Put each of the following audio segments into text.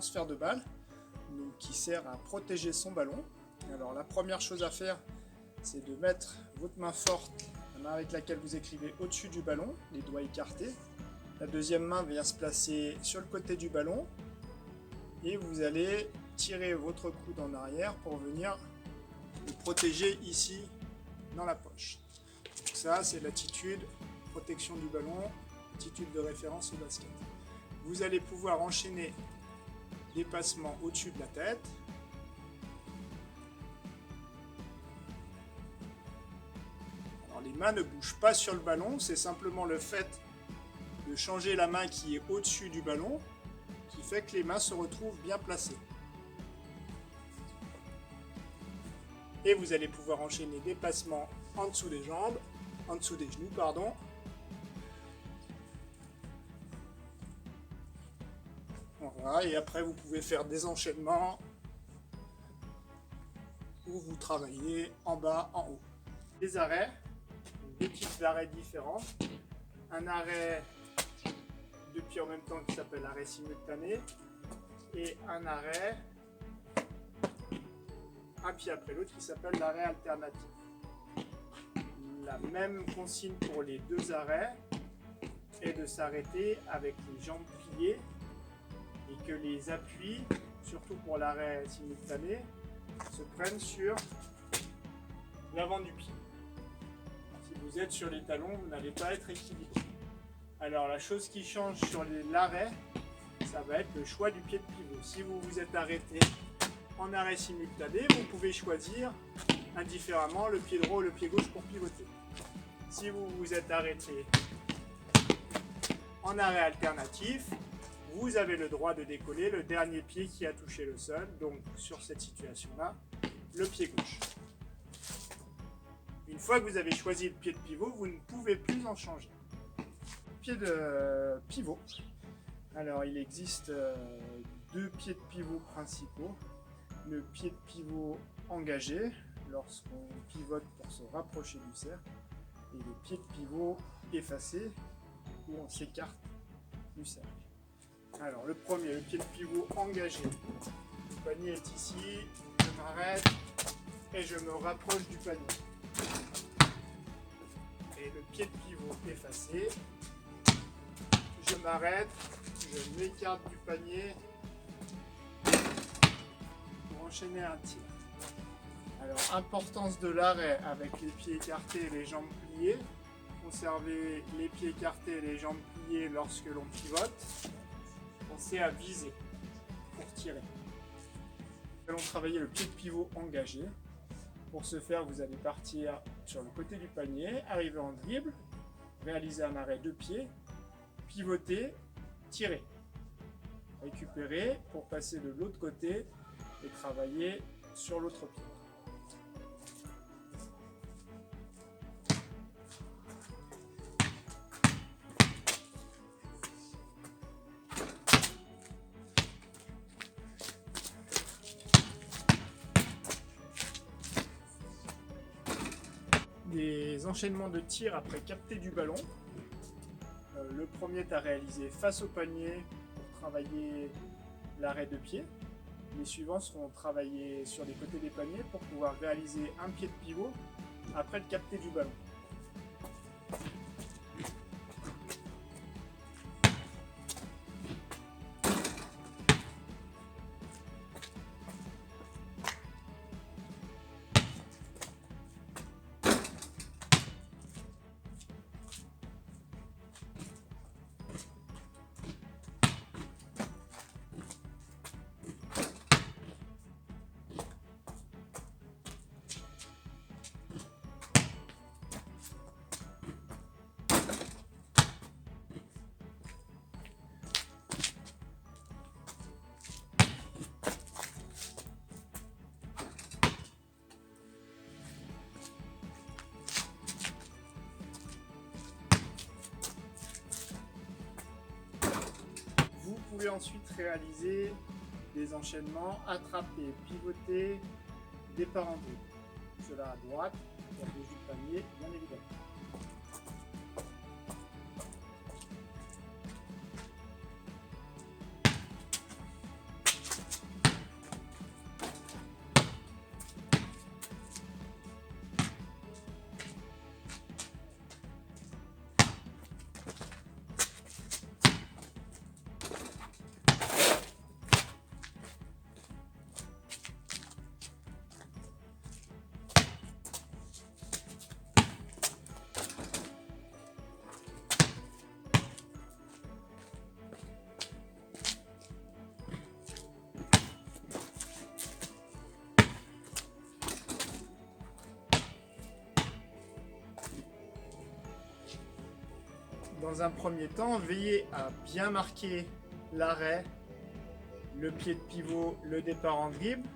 transfert de balle, donc qui sert à protéger son ballon. Alors la première chose à faire, c'est de mettre votre main forte, la main avec laquelle vous écrivez au-dessus du ballon, les doigts écartés. La deuxième main vient se placer sur le côté du ballon et vous allez tirer votre coude en arrière pour venir le protéger ici dans la poche. Donc ça, c'est l'attitude protection du ballon, attitude de référence au basket. Vous allez pouvoir enchaîner des passements au-dessus de la tête. Alors les mains ne bougent pas sur le ballon, c'est simplement le fait de changer la main qui est au-dessus du ballon qui fait que les mains se retrouvent bien placées. Et vous allez pouvoir enchaîner des placements en dessous des jambes, en dessous des genoux, pardon. Voilà, et après vous pouvez faire des enchaînements où vous travaillez en bas, en haut. Les arrêts, deux types d'arrêts différents. Un arrêt de pied en même temps qui s'appelle arrêt simultané et un arrêt un pied après l'autre qui s'appelle l'arrêt alternatif. La même consigne pour les deux arrêts est de s'arrêter avec les jambes pliées et que les appuis, surtout pour l'arrêt simultané, se prennent sur l'avant du pied. Si vous êtes sur les talons, vous n'allez pas être équilibré. Alors la chose qui change sur l'arrêt, ça va être le choix du pied de pivot. Si vous vous êtes arrêté en arrêt simultané, vous pouvez choisir indifféremment le pied droit ou le pied gauche pour pivoter. Si vous vous êtes arrêté en arrêt alternatif, vous avez le droit de décoller le dernier pied qui a touché le sol, donc sur cette situation-là, le pied gauche. Une fois que vous avez choisi le pied de pivot, vous ne pouvez plus en changer. Pied de pivot. Alors il existe deux pieds de pivot principaux. Le pied de pivot engagé lorsqu'on pivote pour se rapprocher du cercle et le pied de pivot effacé où on s'écarte du cercle. Alors le premier, le pied de pivot engagé. Le panier est ici, je m'arrête et je me rapproche du panier. Et le pied de pivot effacé, je m'arrête, je m'écarte du panier pour enchaîner un tir. Alors, importance de l'arrêt avec les pieds écartés et les jambes pliées. Conservez les pieds écartés et les jambes pliées lorsque l'on pivote. Pensez à viser pour tirer. Nous allons travailler le pied de pivot engagé. Pour ce faire, vous allez partir sur le côté du panier, arriver en dribble, réaliser un arrêt de pied, pivoter, tirer. Récupérer pour passer de l'autre côté et travailler sur l'autre pied. Des enchaînements de tir après capter du ballon. Le premier est à réaliser face au panier pour travailler l'arrêt de pied. Les suivants seront travaillés sur les côtés des paniers pour pouvoir réaliser un pied de pivot après le capter du ballon. Vous pouvez ensuite réaliser des enchaînements, attraper, pivoter, départ en dribble. Cela à droite, à gauche du panier, bien évidemment. dans un premier temps, veillez à bien marquer l'arrêt, le pied de pivot, le départ en dribble,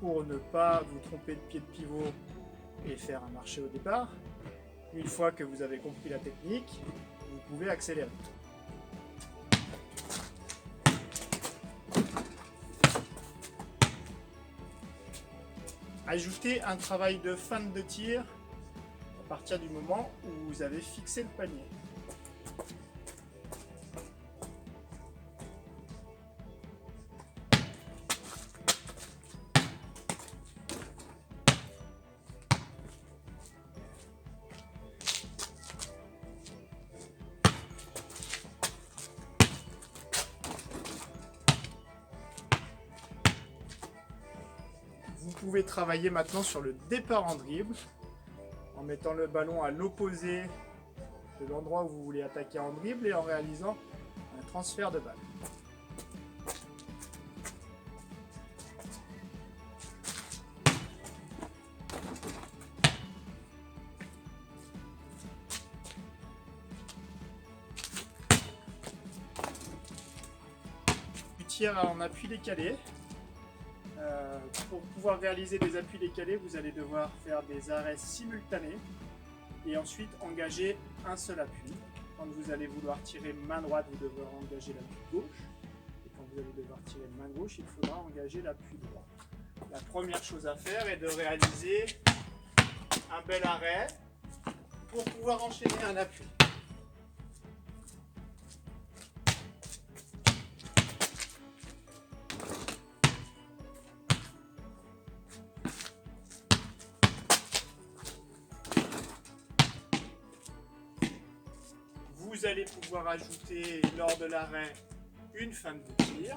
pour ne pas vous tromper de pied de pivot et faire un marché au départ. Une fois que vous avez compris la technique, vous pouvez accélérer. Ajoutez un travail de fin de tir à partir du moment où vous avez fixé le panier. Vous pouvez travailler maintenant sur le départ en dribble en mettant le ballon à l'opposé de l'endroit où vous voulez attaquer en dribble et en réalisant un transfert de balle. Du tir en appui décalé. Pour pouvoir réaliser des appuis décalés, vous allez devoir faire des arrêts simultanés et ensuite engager un seul appui. Quand vous allez vouloir tirer main droite, vous devrez engager l'appui gauche. Et quand vous allez devoir tirer main gauche, il faudra engager l'appui droit. La première chose à faire est de réaliser un bel arrêt pour pouvoir enchaîner un appui. Vous allez pouvoir ajouter lors de l'arrêt une fin de tir.